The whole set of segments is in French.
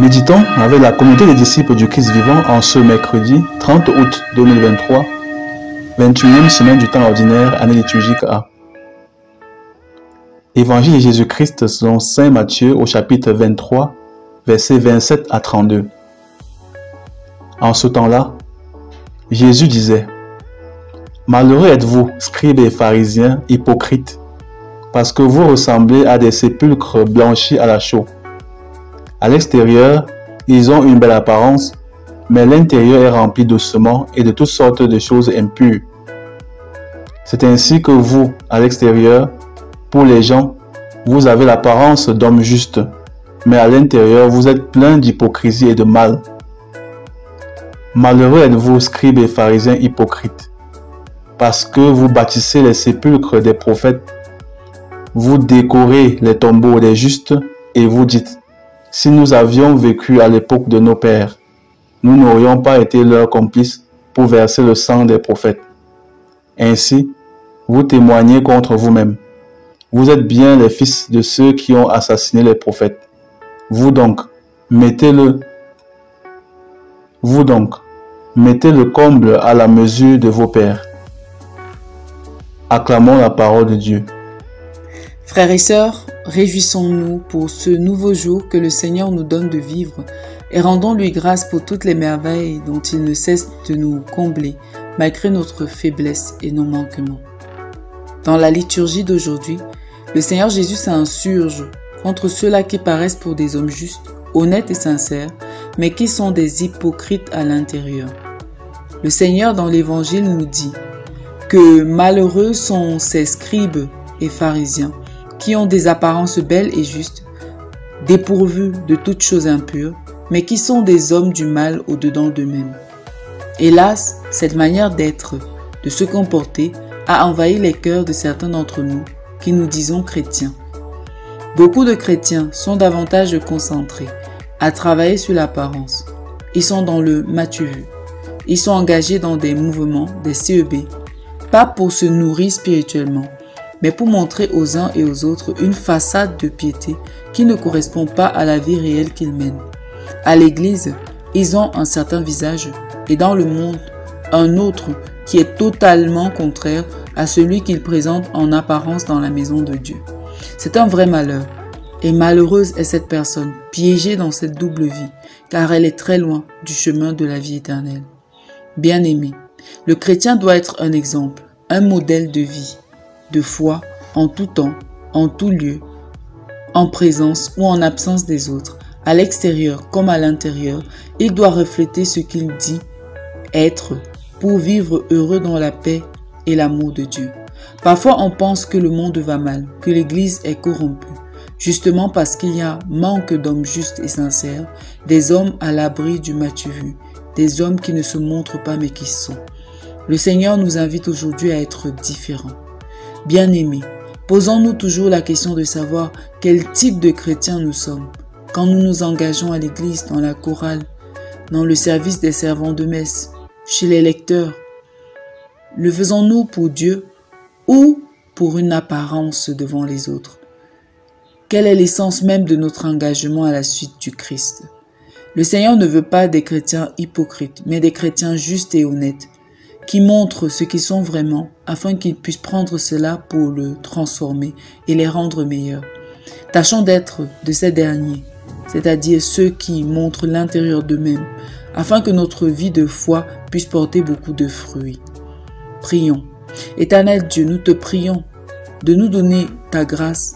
Méditons avec la communauté des disciples du Christ vivant en ce mercredi 30 août 2023, 21e semaine du temps ordinaire, année liturgique A. Évangile de Jésus-Christ selon Saint Matthieu au chapitre 23, versets 27 à 32. En ce temps-là, Jésus disait: Malheureux êtes-vous, scribes et pharisiens, hypocrites, parce que vous ressemblez à des sépulcres blanchis à la chaux. À l'extérieur, ils ont une belle apparence, mais l'intérieur est rempli d'ossements et de toutes sortes de choses impures. C'est ainsi que vous, à l'extérieur, pour les gens, vous avez l'apparence d'hommes justes, mais à l'intérieur, vous êtes plein d'hypocrisie et de mal. Malheureux êtes-vous, scribes et pharisiens hypocrites, parce que vous bâtissez les sépulcres des prophètes, vous décorez les tombeaux des justes et vous dites: si nous avions vécu à l'époque de nos pères, nous n'aurions pas été leurs complices pour verser le sang des prophètes. Ainsi, vous témoignez contre vous-même. Vous êtes bien les fils de ceux qui ont assassiné les prophètes. Vous donc, mettez le comble à la mesure de vos pères. Acclamons la parole de Dieu. Frères et sœurs, réjouissons-nous pour ce nouveau jour que le Seigneur nous donne de vivre et rendons-lui grâce pour toutes les merveilles dont il ne cesse de nous combler malgré notre faiblesse et nos manquements. Dans la liturgie d'aujourd'hui, le Seigneur Jésus s'insurge contre ceux-là qui paraissent pour des hommes justes, honnêtes et sincères, mais qui sont des hypocrites à l'intérieur. Le Seigneur dans l'Évangile nous dit que malheureux sont ces scribes et pharisiens qui ont des apparences belles et justes, dépourvus de toutes choses impures, mais qui sont des hommes du mal au-dedans d'eux-mêmes. Hélas, cette manière d'être, de se comporter, a envahi les cœurs de certains d'entre nous qui nous disons chrétiens. Beaucoup de chrétiens sont davantage concentrés à travailler sur l'apparence. Ils sont dans le m'as-tu vu. Ils sont engagés dans des mouvements, des CEB, pas pour se nourrir spirituellement, mais pour montrer aux uns et aux autres une façade de piété qui ne correspond pas à la vie réelle qu'ils mènent. À l'église, ils ont un certain visage et dans le monde, un autre qui est totalement contraire à celui qu'ils présentent en apparence dans la maison de Dieu. C'est un vrai malheur. Et malheureuse est cette personne, piégée dans cette double vie, car elle est très loin du chemin de la vie éternelle. Bien-aimé, le chrétien doit être un exemple, un modèle de vie, de foi en tout temps, en tout lieu, en présence ou en absence des autres, à l'extérieur comme à l'intérieur. Il doit refléter ce qu'il dit être pour vivre heureux dans la paix et l'amour de Dieu. Parfois on pense que le monde va mal, que l'église est corrompue, justement parce qu'il y a manque d'hommes justes et sincères, des hommes à l'abri du m'as-tu vu, des hommes qui ne se montrent pas mais qui sont. Le Seigneur nous invite aujourd'hui à être différents. Bien-aimés, posons-nous toujours la question de savoir quel type de chrétiens nous sommes quand nous nous engageons à l'église, dans la chorale, dans le service des servants de messe, chez les lecteurs. Le faisons-nous pour Dieu ou pour une apparence devant les autres? Quelle est l'essence même de notre engagement à la suite du Christ? Le Seigneur ne veut pas des chrétiens hypocrites, mais des chrétiens justes et honnêtes, qui montrent ce qu'ils sont vraiment, afin qu'ils puissent prendre cela pour le transformer et les rendre meilleurs. Tâchons d'être de ces derniers, c'est-à-dire ceux qui montrent l'intérieur d'eux-mêmes, afin que notre vie de foi puisse porter beaucoup de fruits. Prions. Éternel Dieu, nous te prions de nous donner ta grâce,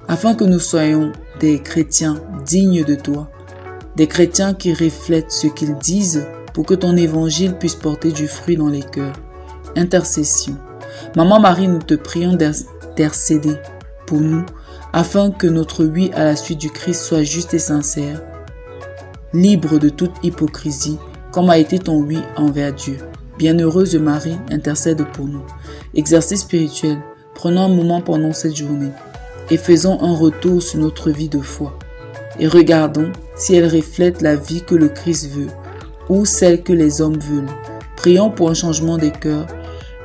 afin que nous soyons des chrétiens dignes de toi, des chrétiens qui reflètent ce qu'ils disent, pour que ton évangile puisse porter du fruit dans les cœurs. Intercession. Maman Marie, nous te prions d'intercéder pour nous, afin que notre oui à la suite du Christ soit juste et sincère, libre de toute hypocrisie, comme a été ton oui envers Dieu. Bienheureuse Marie, intercède pour nous. Exercice spirituel. Prenons un moment pendant cette journée et faisons un retour sur notre vie de foi. Et regardons si elle reflète la vie que le Christ veut, ou celle que les hommes veulent. Prions pour un changement des cœurs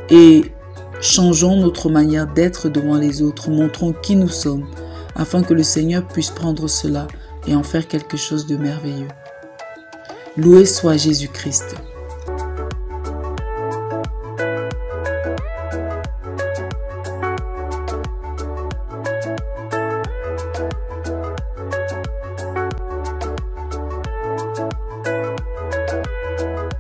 et changeons notre manière d'être devant les autres. Montrons qui nous sommes, afin que le Seigneur puisse prendre cela et en faire quelque chose de merveilleux. Loué soit Jésus-Christ.